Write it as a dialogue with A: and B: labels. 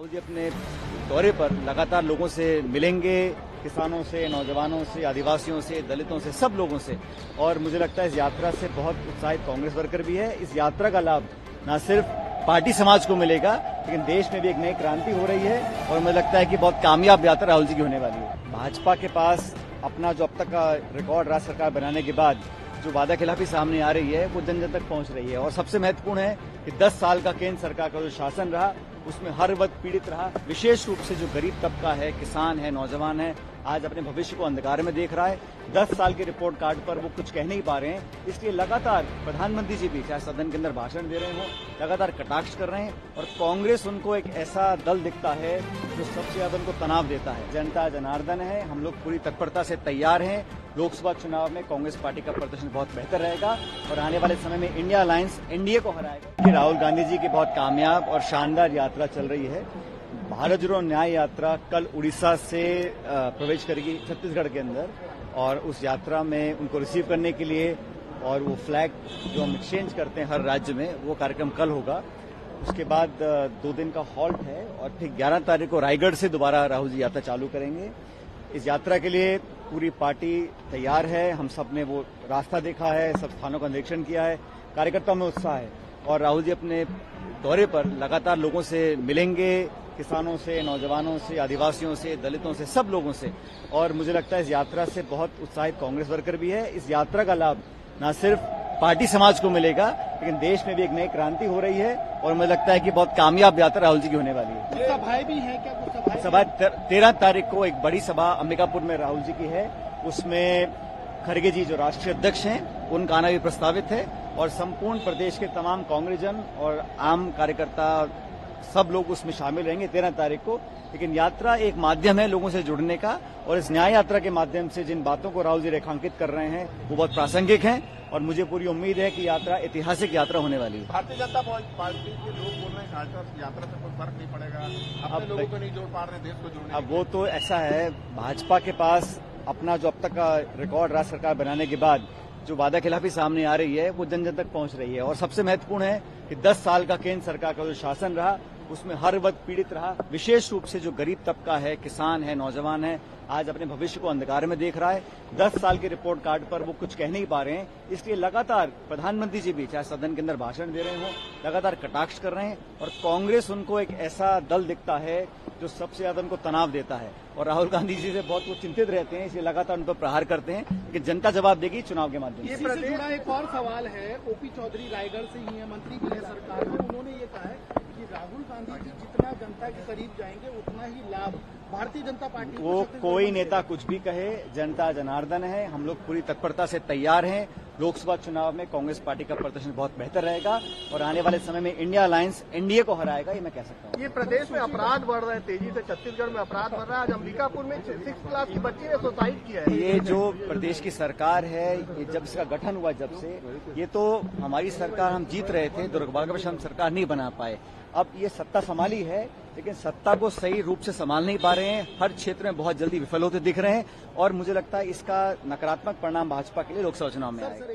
A: राहुल जी अपने दौरे पर लगातार लोगों से मिलेंगे, किसानों से, नौजवानों से, आदिवासियों से, दलितों से, सब लोगों से। और मुझे लगता है इस यात्रा से बहुत उत्साहित कांग्रेस वर्कर भी है। इस यात्रा का लाभ न सिर्फ पार्टी समाज को मिलेगा, लेकिन देश में भी एक नई क्रांति हो रही है और मुझे लगता है कि बहुत कामयाब यात्रा राहुल जी की होने वाली है। भाजपा के पास अपना जो अब तक का रिकॉर्ड राज्य सरकार बनाने के बाद जो वादा खिलाफी सामने आ रही है वो जन जन तक पहुंच रही है। और सबसे महत्वपूर्ण है कि 10 साल का केंद्र सरकार का जो शासन रहा उसमें हर वर्ग पीड़ित रहा। विशेष रूप से जो गरीब तबका है, किसान है, नौजवान है, आज अपने भविष्य को अंधकार में देख रहा है। 10 साल के रिपोर्ट कार्ड पर वो कुछ कह नहीं पा रहे हैं, इसलिए लगातार प्रधानमंत्री जी भी चाहे सदन के अंदर भाषण दे रहे हो, लगातार कटाक्ष कर रहे हैं। और कांग्रेस उनको एक ऐसा दल दिखता है जो सबसे ज्यादा उनको तनाव देता है। जनता जनार्दन है, हम लोग पूरी तत्परता से तैयार हैं। लोकसभा चुनाव में कांग्रेस पार्टी का प्रदर्शन बहुत बेहतर रहेगा और आने वाले समय में इंडिया अलायंस एनडीए को हराएगा। राहुल गांधी जी की बहुत कामयाब और शानदार यात्रा चल रही है। भारत जोड़ो न्याय यात्रा कल उड़ीसा से प्रवेश करेगी छत्तीसगढ़ के अंदर और उस यात्रा में उनको रिसीव करने के लिए और वो फ्लैग जो हम एक्सचेंज करते हैं हर राज्य में, वो कार्यक्रम कल होगा। उसके बाद 2 दिन का हॉल्ट है और फिर 11 तारीख को रायगढ़ से दोबारा राहुल जी यात्रा चालू करेंगे। इस यात्रा के लिए पूरी पार्टी तैयार है। हम सब ने वो रास्ता देखा है, सब स्थानों का निरीक्षण किया है, कार्यकर्ताओं में उत्साह है। और राहुल जी अपने दौरे पर लगातार लोगों से मिलेंगे, किसानों से, नौजवानों से, आदिवासियों से, दलितों से, सब लोगों से। और मुझे लगता है इस यात्रा से बहुत उत्साहित कांग्रेस वर्कर भी है। इस यात्रा का लाभ न सिर्फ पार्टी समाज को मिलेगा, लेकिन देश में भी एक नई क्रांति हो रही है और मुझे लगता है कि बहुत कामयाब यात्रा राहुल जी की होने वाली है।
B: सभाएं भी हैं क्या? कुछ
A: सभा 13 तारीख को एक बड़ी सभा अंबिकापुर में राहुल जी की है। उसमें खड़गे जी जो राष्ट्रीय अध्यक्ष हैं उनका आना भी प्रस्तावित है और संपूर्ण प्रदेश के तमाम कांग्रेसजन और आम कार्यकर्ता सब लोग उसमें शामिल रहेंगे 13 तारीख को। लेकिन यात्रा एक माध्यम है लोगों से जुड़ने का और इस न्याय यात्रा के माध्यम से जिन बातों को राहुल जी रेखांकित कर रहे हैं वो बहुत प्रासंगिक हैं और मुझे पूरी उम्मीद है कि यात्रा ऐतिहासिक यात्रा होने वाली है।
B: भारतीय जनता पार्टी के लोग बोल रहे हैं यात्रा से कोई फर्क नहीं पड़ेगा, अपने लोगों को नहीं जोड़ पा रहे, देश को जोड़ने।
A: अब वो तो ऐसा है, भाजपा के पास अपना जो अब तक का रिकॉर्ड राज्य सरकार बनाने के बाद जो वादा खिलाफी सामने आ रही है वो जन जन तक पहुंच रही है। और सबसे महत्वपूर्ण है कि 10 साल का केंद्र सरकार का जो शासन रहा उसमें हर वर्ग पीड़ित रहा। विशेष रूप से जो गरीब तबका है, किसान है, नौजवान है, आज अपने भविष्य को अंधकार में देख रहा है। 10 साल के रिपोर्ट कार्ड पर वो कुछ कह नहीं पा रहे हैं, इसलिए लगातार प्रधानमंत्री जी भी चाहे सदन के अंदर भाषण दे रहे हो, लगातार कटाक्ष कर रहे हैं। और कांग्रेस उनको एक ऐसा दल दिखता है जो सबसे ज्यादा उनको तनाव देता है और राहुल गांधी जी से बहुत वो चिंतित रहते हैं, इसलिए लगातार उन पर प्रहार करते हैं कि जनता जवाब देगी चुनाव के माध्यम से।
C: ये प्रदेश जुड़ा एक और सवाल है, ओपी चौधरी रायगढ़ से ही है, मंत्री भी है सरकार में। उन्होंने ये कहा है कि राहुल गांधी जी जितना जनता के करीब जाएंगे उतना ही लाभ भारतीय जनता पार्टी
A: वो कोई नेता कुछ भी कहे, जनता जनार्दन है, हम लोग पूरी तत्परता से तैयार हैं। लोकसभा चुनाव में कांग्रेस पार्टी का प्रदर्शन बहुत बेहतर रहेगा और आने वाले समय में इंडिया अलायंस एनडीए को हराएगा, ये मैं कह सकता हूँ।
B: ये प्रदेश में अपराध बढ़ रहे हैं तेजी से, छत्तीसगढ़ में अपराध बढ़ रहा है। आज अंबिकापुर में 6 क्लास की बच्ची ने सुसाइड किया है।
A: ये जो प्रदेश की सरकार है, ये जब इसका गठन हुआ जब से, ये तो हमारी सरकार, हम जीत रहे थे, दुर्भाग्यवश हम सरकार नहीं बना पाए। अब ये सत्ता संभाली है लेकिन सत्ता को सही रूप से संभाल नहीं पा रहे हैं, हर क्षेत्र में बहुत जल्दी विफल होते दिख रहे हैं और मुझे लगता है इसका नकारात्मक परिणाम भाजपा के लिए लोकसभा चुनाव में आएगा।